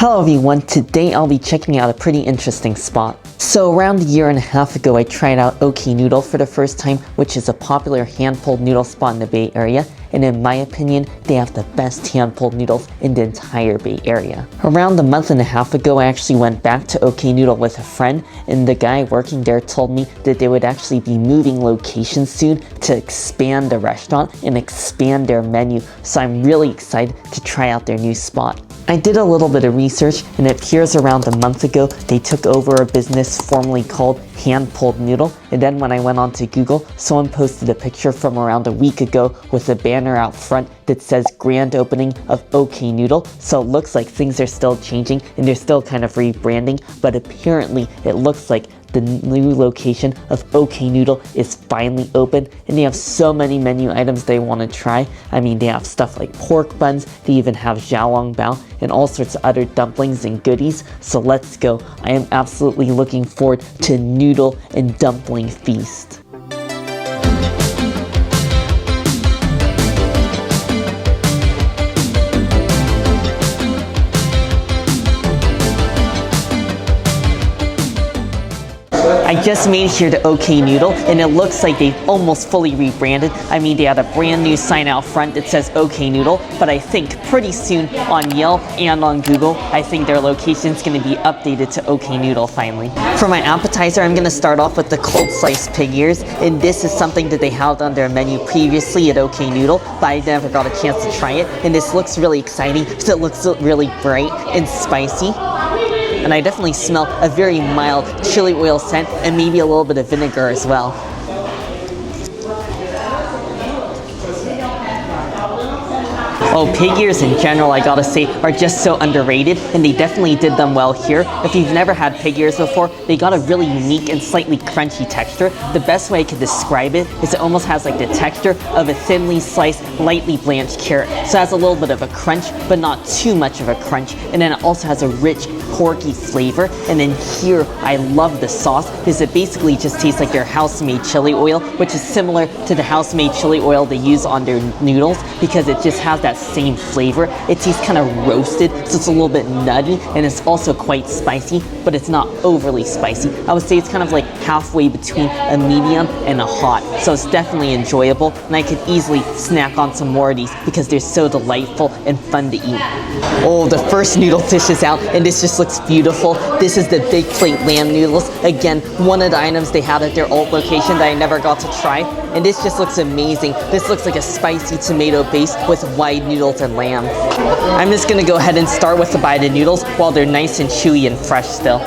Hello everyone, today I'll be checking out a pretty interesting spot. So around a year and a half ago I tried out OK Noodle for the first time, which is a popular hand-pulled noodle spot in the Bay Area, and in my opinion, they have the best hand-pulled noodles in the entire Bay Area. Around a month and a half ago I actually went back to OK Noodle with a friend, and the guy working there told me that they would actually be moving locations soon to expand the restaurant and expand their menu, so I'm really excited to try out their new spot. I did a little bit of research, and it appears around a month ago they took over a business formerly called Hand-Pulled Noodle, and then when I went onto Google, someone posted a picture from around a week ago with a banner out front that says grand opening of OK Noodle, so it looks like things are still changing and they're still kind of rebranding, but apparently it looks like the new location of OK Noodle is finally open, and they have so many menu items they want to try. I mean, they have stuff like pork buns, they even have xiaolongbao, and all sorts of other dumplings and goodies, so let's go. I am absolutely looking forward to noodle and dumpling feast. I just made it here to OK Noodle, and it looks like they've almost fully rebranded. I mean, they had a brand new sign out front that says OK Noodle, but I think pretty soon on Yelp and on Google, I think their location is going to be updated to OK Noodle finally. For my appetizer, I'm going to start off with the cold sliced pig ears, and this is something that they had on their menu previously at OK Noodle, but I never got a chance to try it, and this looks really exciting because it looks really bright and spicy. And I definitely smell a very mild chili oil scent and maybe a little bit of vinegar as well. Oh, pig ears in general, I gotta say, are just so underrated, and they definitely did them well here. If you've never had pig ears before, they got a really unique and slightly crunchy texture. The best way I could describe it is it almost has like the texture of a thinly sliced, lightly blanched carrot. So it has a little bit of a crunch, but not too much of a crunch. And then it also has a rich, porky flavor. And then here, I love the sauce, because it basically just tastes like their house-made chili oil, which is similar to the house-made chili oil they use on their noodles, because it just has that same flavor. It tastes kind of roasted, so it's a little bit nutty, and it's also quite spicy, but it's not overly spicy. I would say it's kind of like halfway between a medium and a hot, so it's definitely enjoyable, and I could easily snack on some more of these because they're so delightful and fun to eat. Oh, the first noodle dish is out, and this just looks beautiful. This is the big plate lamb noodles. Again, one of the items they had at their old location that I never got to try, and this just looks amazing. This looks like a spicy tomato base with wide noodles and lamb. I'm just gonna go ahead and start with a bite of noodles while they're nice and chewy and fresh still.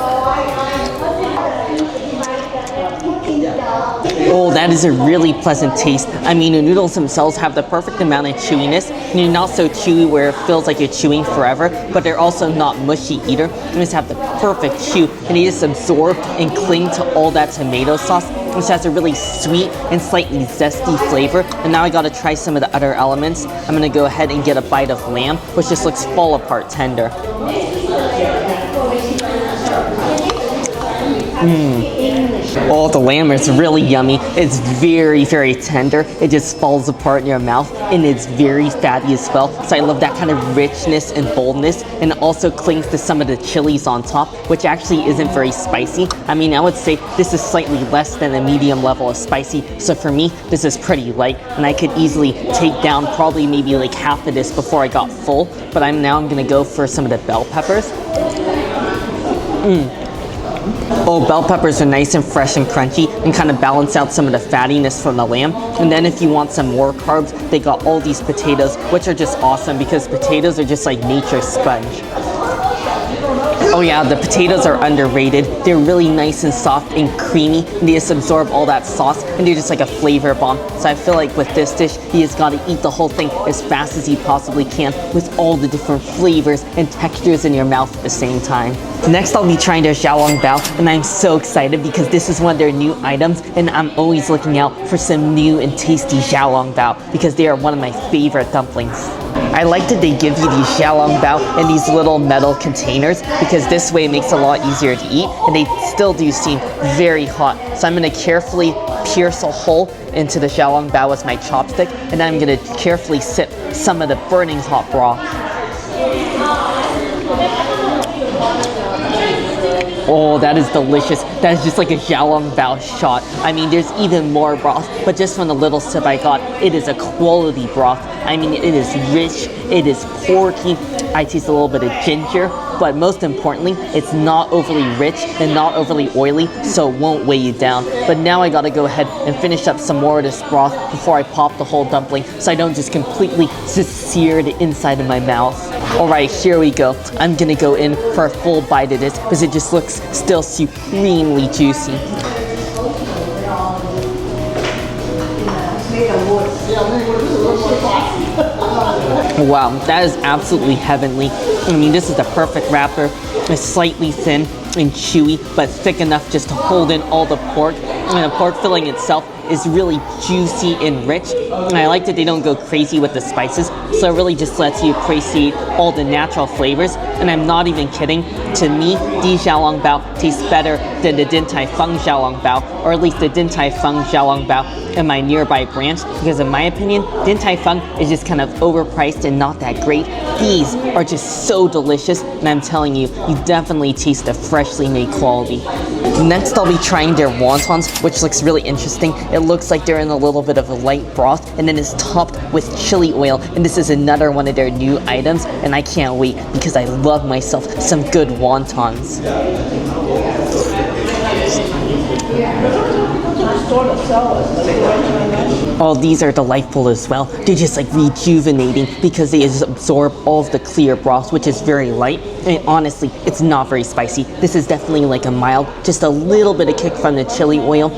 Oh, that is a really pleasant taste. I mean, the noodles themselves have the perfect amount of chewiness, and you're not so chewy where it feels like you're chewing forever, but they're also not mushy either. They just have the perfect chew, and they just absorb and cling to all that tomato sauce, which has a really sweet and slightly zesty flavor. And now I gotta try some of the other elements. I'm gonna go ahead and get a bite of lamb, which just looks fall apart tender. Oh, the lamb is really yummy. It's very, very tender. It just falls apart in your mouth, and it's very fatty as well. So I love that kind of richness and boldness, and it also clings to some of the chilies on top, which actually isn't very spicy. I mean, I would say this is slightly less than a medium level of spicy, so for me, this is pretty light, and I could easily take down probably maybe like half of this before I got full, but I'm gonna go for some of the bell peppers. Oh, bell peppers are nice and fresh and crunchy and kind of balance out some of the fattiness from the lamb. And then if you want some more carbs, they got all these potatoes, which are just awesome because potatoes are just like nature's sponge. Oh yeah, the potatoes are underrated. They're really nice and soft and creamy, and they just absorb all that sauce, and they're just like a flavor bomb. So I feel like with this dish, you just gotta eat the whole thing as fast as you possibly can with all the different flavors and textures in your mouth at the same time. Next, I'll be trying their xiaolongbao, and I'm so excited because this is one of their new items, and I'm always looking out for some new and tasty xiaolongbao because they are one of my favorite dumplings. I like that they give you these xiaolongbao in these little metal containers because this way it makes it a lot easier to eat, and they still do seem very hot. So I'm going to carefully pierce a hole into the xiaolongbao with my chopstick, and then I'm going to carefully sip some of the burning hot broth. Oh, that is delicious. That is just like a xiaolongbao shot. I mean, there's even more broth, but just from the little sip I got, it is a quality broth. I mean, it is rich, it is porky. I taste a little bit of ginger, but most importantly, it's not overly rich and not overly oily, so it won't weigh you down. But now I gotta go ahead and finish up some more of this broth before I pop the whole dumpling, so I don't just completely just sear the inside of my mouth. Alright, here we go. I'm gonna go in for a full bite of this because it just looks still supremely juicy. Wow, that is absolutely heavenly. I mean, this is the perfect wrapper. It's slightly thin and chewy, but thick enough just to hold in all the pork. And the pork filling itself is really juicy and rich. And I like that they don't go crazy with the spices, so it really just lets you appreciate all the natural flavors. And I'm not even kidding. To me, the xiaolongbao tastes better than the Din Tai Fung xiaolongbao, or at least the Din Tai Fung xiaolongbao in my nearby branch, because in my opinion, Din Tai Fung is just kind of overpriced and not that great. These are just so delicious, and I'm telling you, you definitely taste the freshly made quality. Next, I'll be trying their wontons, which looks really interesting. It looks like they're in a little bit of a light broth, and then it's topped with chili oil, and this is another one of their new items, and I can't wait because I love myself some good wontons. Oh, these are delightful as well. They're just like rejuvenating because they just absorb all of the clear broth, which is very light. And honestly, it's not very spicy. This is definitely like a mild, just a little bit of kick from the chili oil.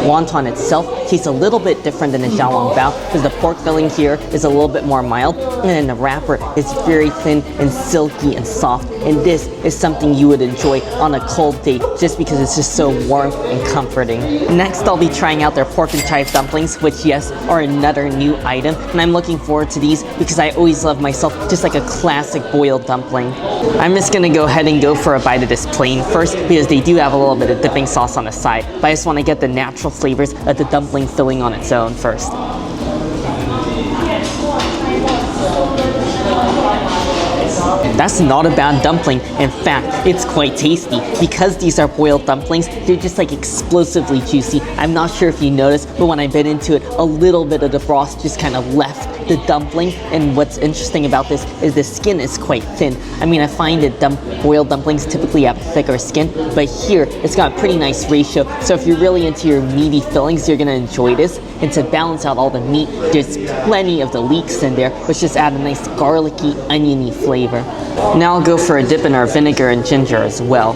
Wonton itself tastes a little bit different than the xiaolongbao because the pork filling here is a little bit more mild, and then the wrapper is very thin and silky and soft. And this is something you would enjoy on a cold day just because it's just so warm and comforting. Next, I'll be trying out their pork and chive dumplings, which yes, are another new item, and I'm looking forward to these because I always love myself just like a classic boiled dumpling. I'm just gonna go ahead and go for a bite of this plain first because they do have a little bit of dipping sauce on the side, but I just want to get the natural flavors of the dumpling filling on its own first. That's not a bad dumpling. In fact, it's quite tasty. Because these are boiled dumplings, they're just like explosively juicy. I'm not sure if you noticed, but when I bit into it, a little bit of the broth just kind of left the dumpling. And what's interesting about this is the skin is quite thin. I mean, I find that boiled dumplings typically have thicker skin, but here it's got a pretty nice ratio. So if you're really into your meaty fillings, you're gonna enjoy this. And to balance out all the meat, there's plenty of the leeks in there, which just add a nice garlicky, oniony flavor. Now I'll go for a dip in our vinegar and ginger as well.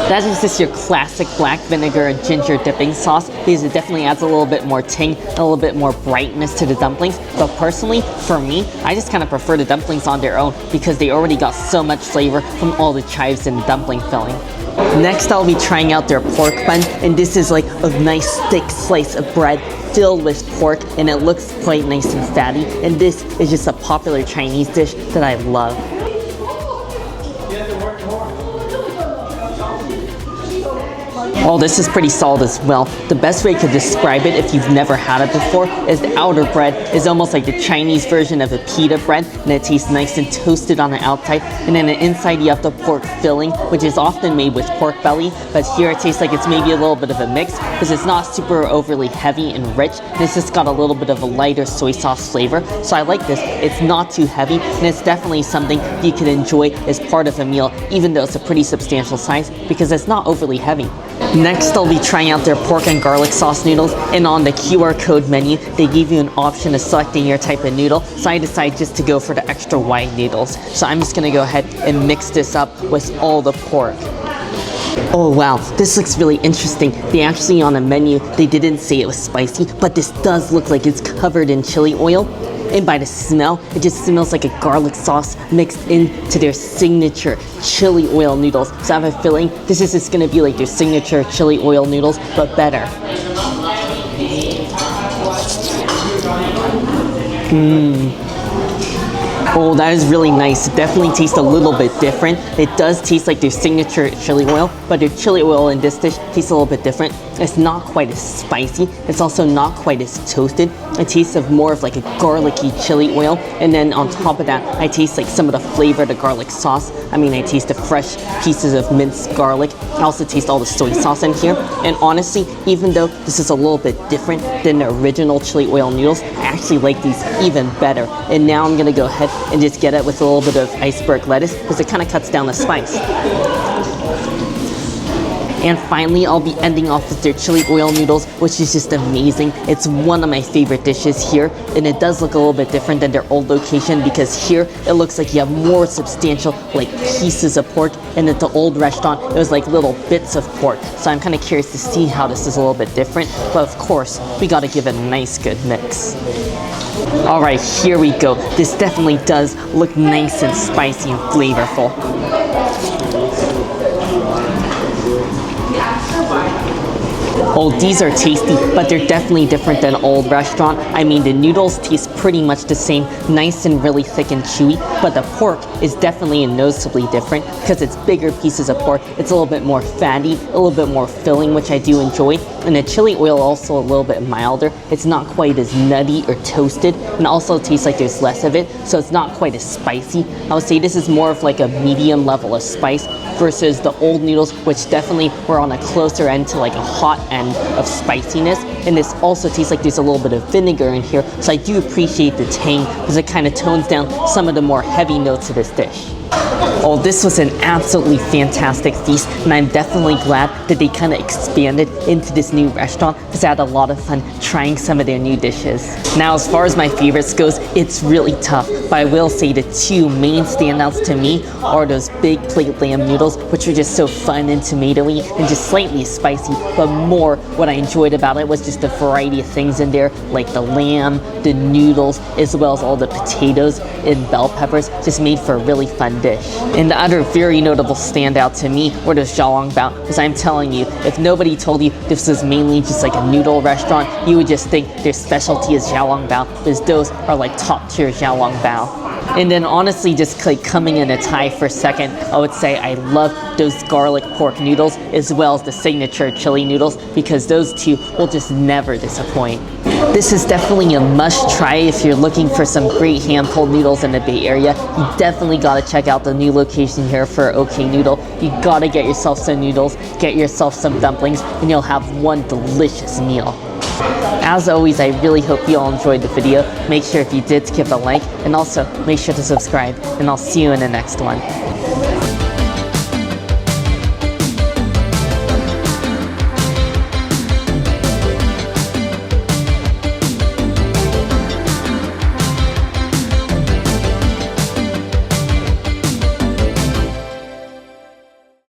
That is just your classic black vinegar and ginger dipping sauce because it definitely adds a little bit more ting, a little bit more brightness to the dumplings. But personally, for me, I just kind of prefer the dumplings on their own because they already got so much flavor from all the chives and dumpling filling. Next, I'll be trying out their pork bun, and this is like a nice thick slice of bread filled with pork, and it looks quite nice and fatty, and this is just a popular Chinese dish that I love. Oh, this is pretty solid as well. The best way to describe it if you've never had it before is the outer bread is almost like the Chinese version of a pita bread, and it tastes nice and toasted on the outside, and then the inside you have the pork filling, which is often made with pork belly, but here it tastes like it's maybe a little bit of a mix because it's not super overly heavy and rich, and it's just got a little bit of a lighter soy sauce flavor. So I like this. It's not too heavy, and it's definitely something you can enjoy as part of a meal, even though it's a pretty substantial size because it's not overly heavy. Next, I'll be trying out their pork and garlic sauce noodles, and on the QR code menu, they give you an option of selecting your type of noodle, so I decided just to go for the extra wide noodles. So I'm just gonna go ahead and mix this up with all the pork. Oh wow, this looks really interesting. They actually on the menu, they didn't say it was spicy, but this does look like it's covered in chili oil. And by the smell, it just smells like a garlic sauce mixed into their signature chili oil noodles. So I have a feeling this is just gonna be like their signature chili oil noodles, but better. Oh, that is really nice. It definitely tastes a little bit different. It does taste like their signature chili oil, but their chili oil in this dish tastes a little bit different. It's not quite as spicy. It's also not quite as toasted. It tastes of more of like a garlicky chili oil. And then on top of that, I taste like some of the flavor of the garlic sauce. I mean, I taste the fresh pieces of minced garlic. I also taste all the soy sauce in here. And honestly, even though this is a little bit different than the original chili oil noodles, I actually like these even better. And now I'm gonna go ahead and just get it with a little bit of iceberg lettuce because it kind of cuts down the spice. And finally, I'll be ending off with their chili oil noodles, which is just amazing. It's one of my favorite dishes here, and it does look a little bit different than their old location because here it looks like you have more substantial like pieces of pork, and at the old restaurant it was like little bits of pork. So I'm kind of curious to see how this is a little bit different, but of course, we gotta give it a nice good mix. Alright, here we go. This definitely does look nice and spicy and flavorful. Oh, these are tasty, but they're definitely different than old restaurant. I mean, the noodles taste pretty much the same, nice and really thick and chewy, but the pork is definitely and noticeably different because it's bigger pieces of pork. It's a little bit more fatty, a little bit more filling, which I do enjoy. And the chili oil also a little bit milder. It's not quite as nutty or toasted, and also tastes like there's less of it, so it's not quite as spicy. I would say this is more of like a medium level of spice versus the old noodles, which definitely were on a closer end to like a hot end of spiciness. And this also tastes like there's a little bit of vinegar in here, so I do appreciate the tang because it kind of tones down some of the more heavy notes of this dish. Oh, this was an absolutely fantastic feast, and I'm definitely glad that they kind of expanded into this new restaurant because I had a lot of fun trying some of their new dishes. Now, as far as my favorites goes, it's really tough, but I will say the two main standouts to me are those big plate lamb noodles, which are just so fun and tomatoey and just slightly spicy, but more what I enjoyed about it was just the variety of things in there, like the lamb, the noodles, as well as all the potatoes and bell peppers, just made for a really fun dish. And the other very notable standout to me were those xiaolongbao, because I'm telling you, if nobody told you this was mainly just like a noodle restaurant, you would just think their specialty is xiaolongbao, because those are like top tier xiaolongbao. And then honestly, just like coming in a tie for second, I would say I love those garlic pork noodles as well as the signature chili noodles because those two will just never disappoint. This is definitely a must try if you're looking for some great hand-pulled noodles in the Bay Area. You definitely gotta check out the new location here for OK Noodle. You gotta get yourself some noodles, get yourself some dumplings, and you'll have one delicious meal. As always, I really hope you all enjoyed the video. Make sure if you did to give a like, and also make sure to subscribe, and I'll see you in the next one.